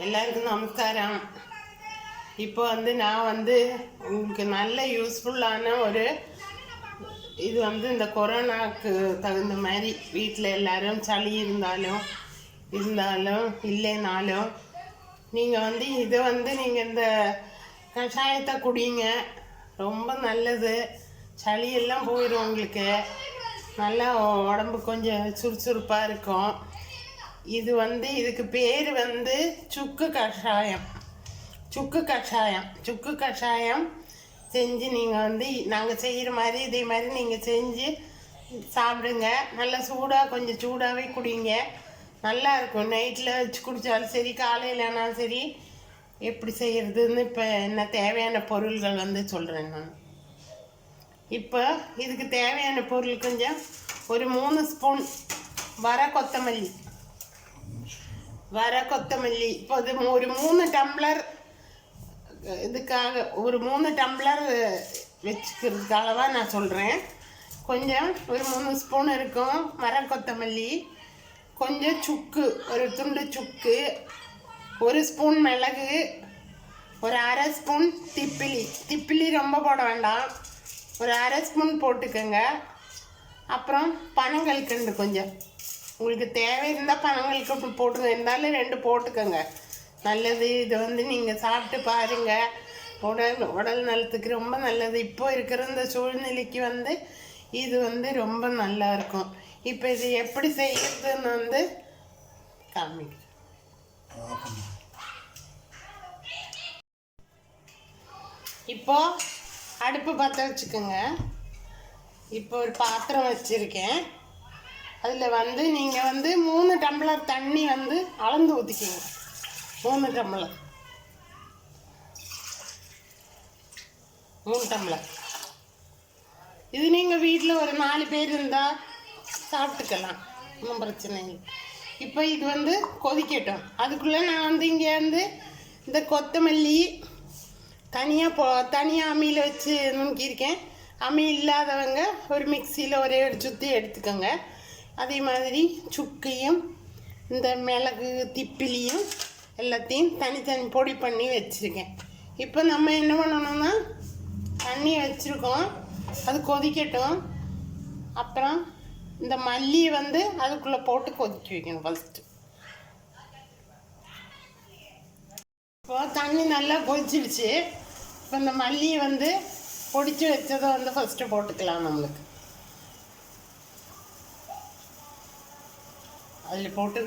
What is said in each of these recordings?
எல்லாருக்கும் நமஸ்காரம். இப்போ நான் உங்களுக்கு நல்ல யூஸ்ஃபுல்லான ஒரு இது இந்த கொரோனாவுக்கு தகுந்த மாதிரி வீட்டில் எல்லாரும் சளி இருந்தாலும் இல்லைனாலும் நீங்கள் இதை நீங்கள் இந்த கஷாயத்தை குடிங்க. ரொம்ப நல்லது. சளியெல்லாம் போயிடும். உங்களுக்கு நல்லா உடம்பு கொஞ்சம் சுறுசுறுப்பாக இருக்கும். இது இதுக்கு பேர் சுக்கு கஷாயம். சுக்கு கஷாயம் செஞ்சு நீங்கள் நாங்கள் செய்கிற மாதிரி இதே மாதிரி நீங்கள் செஞ்சு சாப்பிடுங்க. நல்லா கொஞ்சம் சூடாகவே குடிங்க. நல்லா இருக்கும். நைட்டில் வச்சு குடித்தாலும் சரி, காலையிலனாலும் சரி. எப்படி செய்கிறதுன்னு இப்போ என்ன தேவையான பொருள்கள் சொல்கிறேன் நான். இப்போ இதுக்கு தேவையான பொருள் கொஞ்சம் ஒரு 3 ஸ்பூன் வர கொத்தமல்லி. இப்போ இது ஒரு 3 டம்ளர் இதுக்காக ஒரு 3 டம்ளர் வச்சுக்கிறதுக்காகவா நான் சொல்கிறேன். கொஞ்சம் ஒரு 3 ஸ்பூன் இருக்கும் வர கொத்தமல்லி, கொஞ்சம் சுக்கு, ஒரு துண்டு சுக்கு, 1 ஸ்பூன் மிளகு, ஒரு 1/2 ஸ்பூன் திப்பிலி ரொம்ப போட வேண்டாம், ஒரு 1/2 ஸ்பூன் போட்டுக்கோங்க. அப்புறம் பனங்கல்கண்டு கொஞ்சம் உங்களுக்கு தேவை இருந்தால் பனங்கல்கண்டு போட்டுங்க. இருந்தாலும் 2 போட்டுக்கோங்க. நல்லது. இது நீங்கள் சாப்பிட்டு பாருங்கள். உடல் நலத்துக்கு ரொம்ப நல்லது. இப்போ இருக்கிற இந்த சூழ்நிலைக்கு இது ரொம்ப நல்லா இருக்கும். இப்போ இது எப்படி செய்யறதுன்னு காமிக்கிறேன். இப்போ அடுப்பு பற்ற வச்சுக்கோங்க. இப்போ ஒரு பாத்திரம் வச்சுருக்கேன். அதில் நீங்கள் 3 டம்ளர் தண்ணி அளந்து ஊற்றிக்கோங்க. 3 டம்ளர். இது நீங்கள் வீட்டில் ஒரு 4 பேர் இருந்தால் சாப்பிட்டுக்கலாம், ஒன்றும் பிரச்சனை இல்லை. இப்போ இது கொதிக்கட்டும். அதுக்குள்ளே நான் இங்கே இந்த கொத்தமல்லி தனியாக அம்மியில் வச்சு நுணுக்கியிருக்கேன். அம்மி இல்லாதவங்க ஒரு மிக்சியில் ஒரே ஒரு சுற்றி எடுத்துக்கோங்க. அதே மாதிரி சுக்கையும் இந்த மிளகு திப்பிலியும் எல்லாத்தையும் தனித்தனி பொடி பண்ணி வச்சுருக்கேன். இப்போ நம்ம என்ன பண்ணணும்னா தண்ணி வச்சுருக்கோம், அது கொதிக்கட்டும். அப்புறம் இந்த மல்லியை அதுக்குள்ளே போட்டு கொதிக்க வைக்கணும் ஃபஸ்ட்டு. இப்போ தண்ணி நல்லா கொதிச்சிடுச்சு. இப்போ இந்த மல்லியை பொடிச்சு வச்சதை ஃபஸ்ட்டு போட்டுக்கலாம். நம்மளுக்கு அதில் போட்டு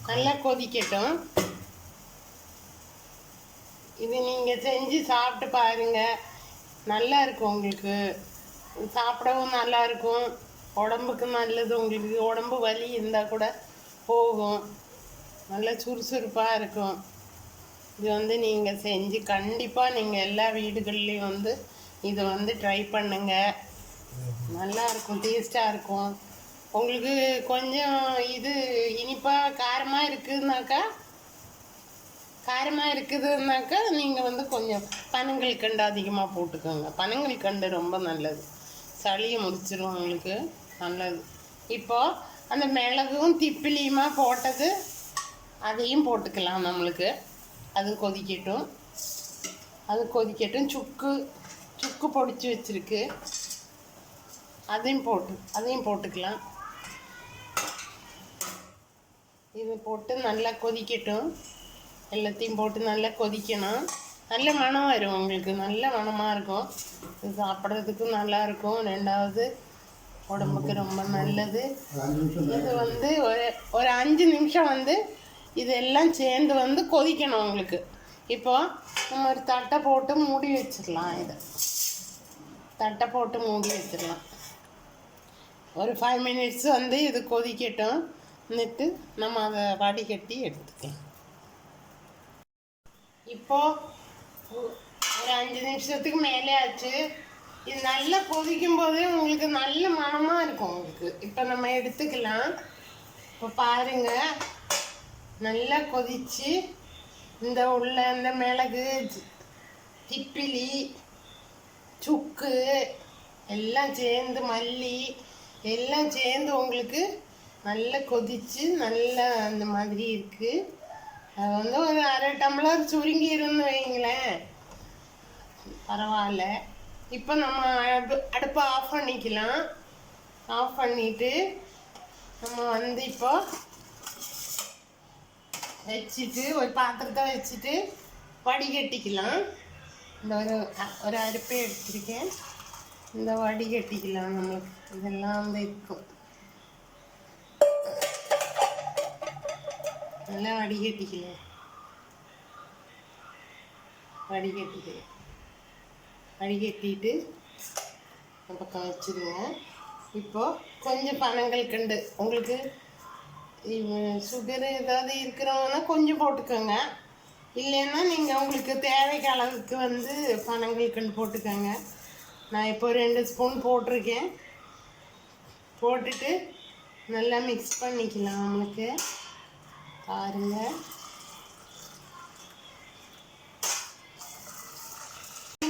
நல்லா கொதிக்கட்டும். இது நீங்கள் செஞ்சு சாப்பிட்டு பாருங்கள். நல்லா இருக்கும். உங்களுக்கு சாப்பிடவும் நல்லா இருக்கும். உடம்புக்கு நல்லது. உங்களுக்கு உடம்பு வலி இருந்தால் கூட போகும். நல்லா சுறுசுறுப்பாக இருக்கும். இது நீங்கள் செஞ்சு கண்டிப்பாக நீங்கள் எல்லா வீடுகள்லேயும் இது ட்ரை பண்ணுங்கள். நல்லா இருக்கும். டேஸ்ட்டாக இருக்கும். உங்களுக்கு கொஞ்சம் இது இனிப்பாக காரமாக இருக்குதுன்னாக்கா நீங்கள் கொஞ்சம் பனங்கல்கண்டு அதிகமாக போட்டுக்கோங்க. பனங்கல்கண்டு ரொம்ப நல்லது. சளியை முடிச்சிடும். உங்களுக்கு நல்லது. இப்போது அந்த மிளகும் திப்பிலியுமா போட்டது அதையும் போட்டுக்கலாம். நம்மளுக்கு அது கொதிக்கட்டும். சுக்கு பொடிச்சு வச்சுருக்கு, அதையும் போட்டுக்கலாம். இது போட்டு நல்லா கொதிக்கட்டும். எல்லாத்தையும் போட்டு நல்லா கொதிக்கணும். நல்ல மணம் வரும். உங்களுக்கு நல்ல மணமாக இருக்கும். இது சாப்பிட்றதுக்கும் நல்லா இருக்கும். 2வது உடம்புக்கு ரொம்ப நல்லது. இது ஒரு 5 நிமிஷம் இதெல்லாம் சேர்ந்து கொதிக்கணும் உங்களுக்கு. இப்போ நம்ம ஒரு தட்டை போட்டு மூடி வச்சிடலாம். ஒரு 5 மினிட்ஸ் இது கொதிக்கட்டும். എന്നിട്ട് நம்ம அதை வடிகட்டி எடுத்துக்கலாம். இப்போது ஒரு 5 நிமிஷத்துக்கு மேலே ஆச்சு. இது நல்லா கொதிக்கும் போதே உங்களுக்கு நல்ல மணமாக இருக்கும். உங்களுக்கு இப்போ நம்ம எடுத்துக்கலாம். இப்போ பாருங்கள், நல்லா கொதிச்சு இந்த மிளகு திப்பிலி சுக்கு எல்லாம் சேர்ந்து மல்லி எல்லாம் சேர்ந்து உங்களுக்கு நல்லா கொதிச்சு நல்லா அந்த மாதிரி இருக்குது. அது வந்து ஒரு அரை டம்ளர் சுருங்கி இருந்து வைங்களேன், பரவாயில்ல. இப்போ நம்ம அடுப்பை ஆஃப் பண்ணிக்கலாம். ஆஃப் பண்ணிட்டு நம்ம வந்து இப்போ வச்சுட்டு ஒரு பாத்திரத்தை வச்சுட்டு வடிகட்டிக்கலாம். இந்த ஒரு அரிப்பை எடுத்திருக்கேன். இந்த வடிகட்டிக்கலாம். நம்மளுக்கு இதெல்லாம் வந்து இருக்கும். நல்லா வடிகட்டிக்கலாம். வடிகட்டிட்டு பக்கம் வச்சுருங்க. இப்போது கொஞ்சம் பனங்கல்கண்டு உங்களுக்கு சுகர் ஏதாவது இருக்கிறவங்கன்னா கொஞ்சம் போட்டுக்கோங்க. இல்லைன்னா நீங்கள் உங்களுக்கு தேவைக்கு அளவுக்கு வந்து பனங்கல்கண்டு போட்டுக்கோங்க. நான் இப்போ 2 ஸ்பூன் போட்டிருக்கேன். போட்டுட்டு நல்லா மிக்ஸ் பண்ணிக்கலாம். நம்மளுக்கு பாருங்கள்,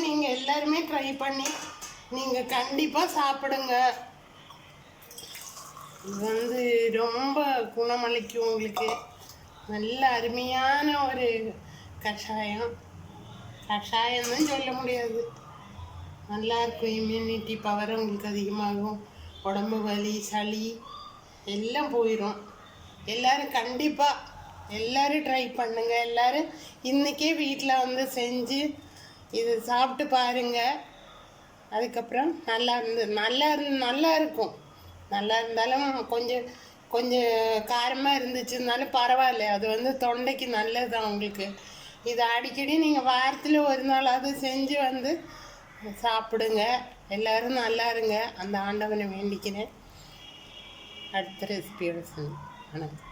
நீங்கள் எல்லாருமே ட்ரை பண்ணி நீங்கள் கண்டிப்பாக சாப்பிடுங்க. இது வந்து ரொம்ப குணமளிக்கும். உங்களுக்கு நல்ல அருமையான ஒரு கஷாயம்னு சொல்ல முடியாது, நல்லா இருக்கும். இம்யூனிட்டி பவர் உங்களுக்கு அதிகமாகும். உடம்பு வலி சளி எல்லாம் போயிடும். எல்லோரும் கண்டிப்பாக எல்லோரும் ட்ரை பண்ணுங்கள். எல்லோரும் இன்றைக்கே வீட்டில் வந்து செஞ்சு இது சாப்பிட்டு பாருங்கள். அதுக்கப்புறம் நல்லா இருக்கும். நல்லா இருந்தாலும் கொஞ்சம் காரமாக இருந்துச்சுன்னாலும் பரவாயில்ல. அது வந்து தொண்டைக்கு நல்லது தான் உங்களுக்கு. இதை அடிக்கடி நீங்கள் வாரத்தில் ஒரு நாளாவது செஞ்சு வந்து சாப்பிடுங்க. எல்லோரும் நல்லா இருங்க. அந்த ஆண்டவனை வேண்டிக்கிறேன். அடுத்த ரெசிபியோட வணக்கம்.